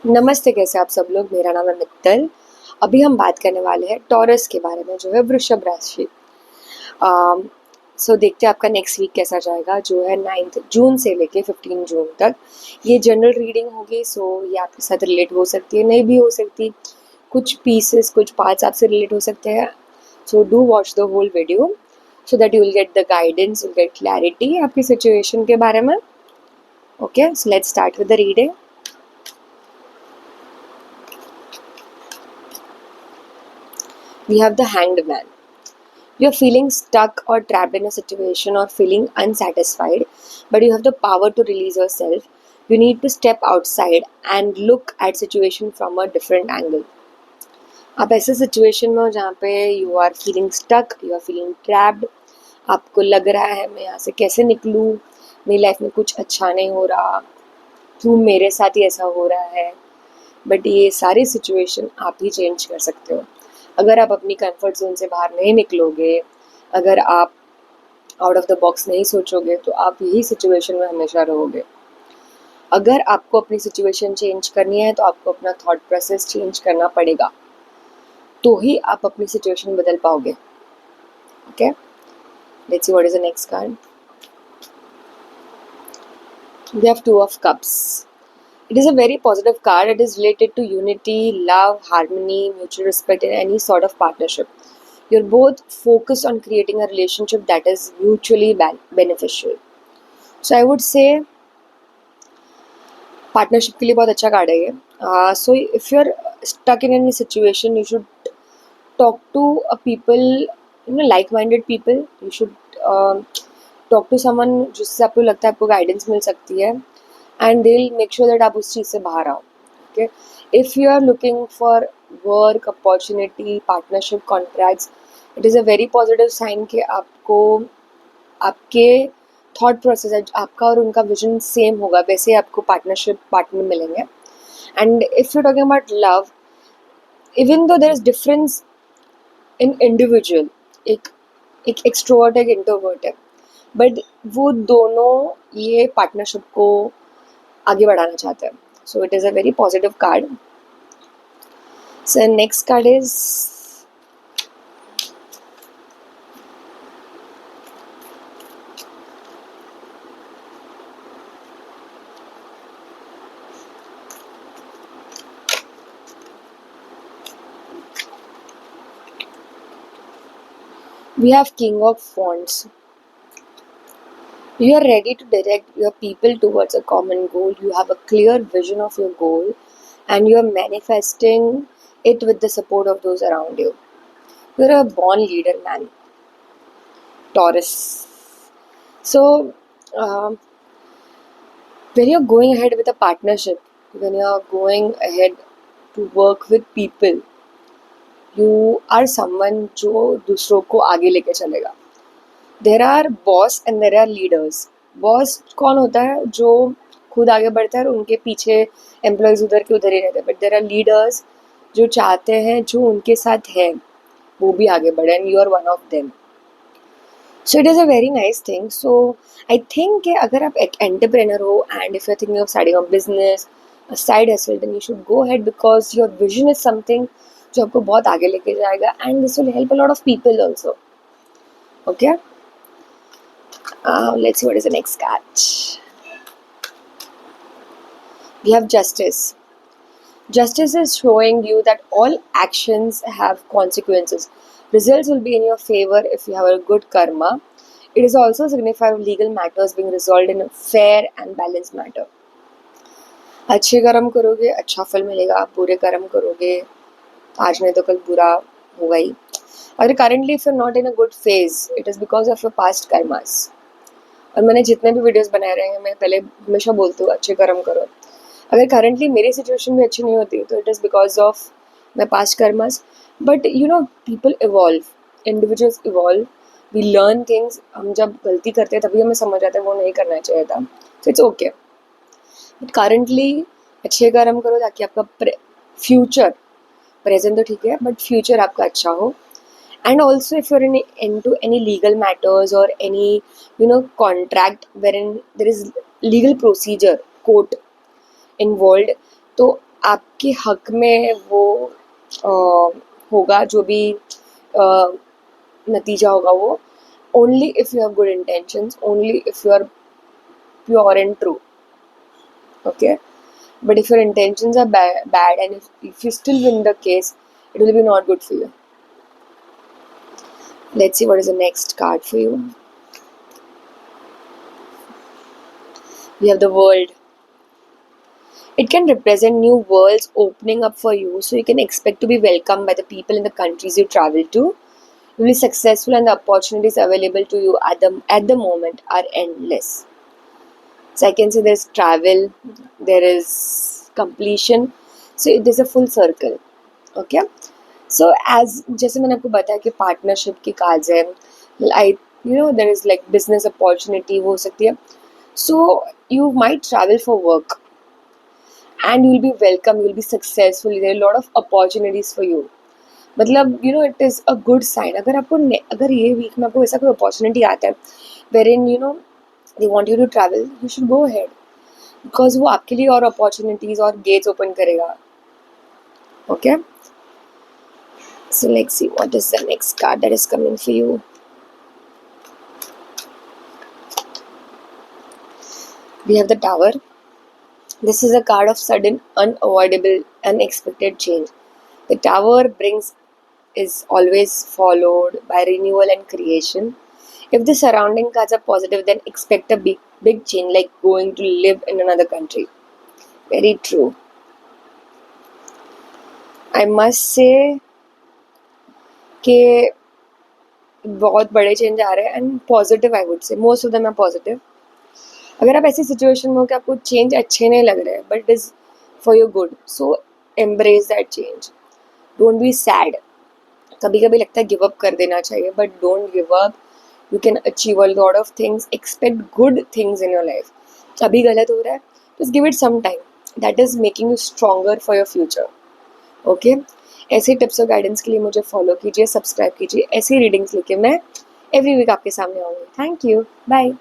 नमस्ते, कैसे आप सब लोग। मेरा नाम है मित्तल। अभी हम बात करने वाले हैं टॉरस के बारे में, जो है वृषभ राशि। सो देखते हैं आपका नेक्स्ट वीक कैसा जाएगा, जो है 9 जून से लेके 15 जून तक। ये जनरल रीडिंग होगी, सो ये आपके साथ रिलेट हो सकती है, नहीं भी हो सकती। कुछ पीसेस, कुछ पार्ट्स आपसे रिलेट हो सकते हैं। So do watch the whole video so that you will get the guidance, will get clarity आपकी सिचुएशन के बारे में। Okay, so let's start with the reading. We have the Hanged Man. You're feeling stuck or trapped in a situation or feeling unsatisfied, but you have the power to release yourself. You need to step outside and look at situation from a different angle. आप ऐसे situation में हो जहाँ पे you are feeling stuck, you are feeling trapped. आपको लग रहा है मैं यहाँ से कैसे निकलूँ, मेरी लाइफ में कुछ अच्छा नहीं हो रहा, क्यों मेरे साथ ही ऐसा हो रहा है। बट ये सारी सिचुएशन आप ही चेंज कर सकते हो। अगर आप अपनी कंफर्ट जोन से बाहर नहीं निकलोगे, अगर आप आउट ऑफ द बॉक्स नहीं सोचोगे, तो आप यही सिचुएशन में हमेशा रहोगे। अगर आपको अपनी सिचुएशन चेंज करनी है तो आपको अपना थॉट प्रोसेस चेंज करना पड़ेगा, तो ही आप अपनी सिचुएशन बदल पाओगे। Okay, let's see what is the next card. We have 2 of cups. It is a very positive card. It is related to unity, love, harmony, mutual respect, and any sort of partnership. You're both focused on creating a relationship that is mutually beneficial. So I would say partnership के लिए बहुत अच्छा card है ये. So if you're stuck in any situation, you should talk to a people, like-minded people. You should talk to someone जिससे आपको लगता है आपको गाइडेंस मिल सकती है, and they'll make sure that आप उस चीज़ से बाहर आओ. Okay, if you are looking for work opportunity, partnership, contracts, it is a very positive sign कि आपको आपके थॉट प्रोसेस, आपका और उनका विजन सेम होगा, वैसे आपको पार्टनरशिप पार्टनर मिलेंगे. And if you talking about love, even though there is difference in individual, एक एक एक्सट्रोवर्ट, एक इंट्रोवर्ट है, बट वो दोनों ये पार्टनरशिप को आगे बढ़ाना चाहते हैं. सो it is a very positive card. So next card is we have King of Wands. You are ready to direct your people towards a common goal. You have a clear vision of your goal and you are manifesting it with the support of those around you. You are a born leader, man. Taurus. So, when you're going ahead with a partnership, when you're going ahead to work with people, you are someone जो दूसरों को आगे लेके चलेगा. There are boss and there are leaders. Boss कौन होता है? जो खुद आगे बढ़ता है और उनके पीछे एम्प्लॉयज़ उधर के उधर ही रहते हैं. बट देर आर लीडर्स जो चाहते हैं जो उनके साथ है वो भी आगे बढ़े, and you are one of them. So it is a very nice thing. So I think कि अगर आप एक एंटरप्रेनर हो and if you are thinking of starting a business, a side hustle, then you should go ahead because your vision is something जो आपको बहुत आगे लेके जाएगा, and this will help a lot of people also. Okay, let's see what is the next card. We have Justice. Justice is showing you that all actions have consequences. Results will be in your favor if you have a good karma. It is also a signifier of legal matters being resolved in a fair and balanced manner. अच्छे कर्म करोगे अच्छा फल मिलेगा, बुरे कर्म करोगे आज नहीं तो कल बुरा होगा ही. अगर currently if you're not in a good phase, it is because of your past karmas. और मैंने जितने भी वीडियोस बनाए रहे हैं, मैं पहले हमेशा बोलती हूँ अच्छे कर्म करो. अगर करंटली मेरी सिचुएशन भी अच्छी नहीं होती तो it is because of my past karmas. But you know, people evolve, individuals evolve, we learn things. हम जब गलती करते हैं तभी हमें समझ आता है वो नहीं करना चाहिए था. So it's okay. But currently अच्छे कर्म करो ताकि आपका फ्यूचर, प्रेजेंट तो ठीक है बट फ्यूचर आपका अच्छा हो. And also if you're into any legal matters or any contract wherein there is legal procedure, court involved, तो आपके हक में वो होगा, जो भी नतीजा होगा वो, only if you have good intentions, only if you are pure and true. Okay, but if your intentions are bad, and if you still win the case, it will be not good for you. Let's see what is the next card for you. We have the world. It can represent new worlds opening up for you, so you can expect to be welcomed by the people in the countries you travel to. You will be successful, and the opportunities available to you at the moment are endless. So I can say there's travel, there is completion, so it is a full circle. Okay. So as जैसे मैंने आपको बताया कि partnership की cards है, I there is like business opportunity हो सकती है. So you might travel for work and you will be welcome, you will be successful, there are lot of opportunities for you. मतलब it is a good sign. अगर ये week में आपको ऐसा कोई अपॉर्चुनिटी आता है where in they want you to travel, you should go ahead, because वो आपके लिए और अपॉर्चुनिटीज और गेट्स ओपन करेगा. Okay. So let's see what is the next card that is coming for you. We have the Tower. This is a card of sudden, unavoidable, unexpected change. The Tower is always followed by renewal and creation. If the surrounding cards are positive, then expect a big change, like going to live in another country. Very true. I must say कि बहुत बड़े change आ रहे हैं and positive. I would say most of them are positive. अगर आप ऐसी situation में हो कि आपको चेंज अच्छे नहीं लग रहे हैं, but it is for your good, so embrace that change. Don't be sad. कभी कभी लगता है गिव अप कर देना चाहिए, but don't give up. You can achieve a lot of things. Expect good things in your life. अभी गलत हो रहा है, just give it some time. That is making you stronger for your future. Okay. ऐसे tips और guidance के लिए मुझे फॉलो कीजिए, सब्सक्राइब कीजिए. ऐसी रीडिंग्स लेके मैं एवरी वीक आपके सामने आऊँगी. Thank you. बाय.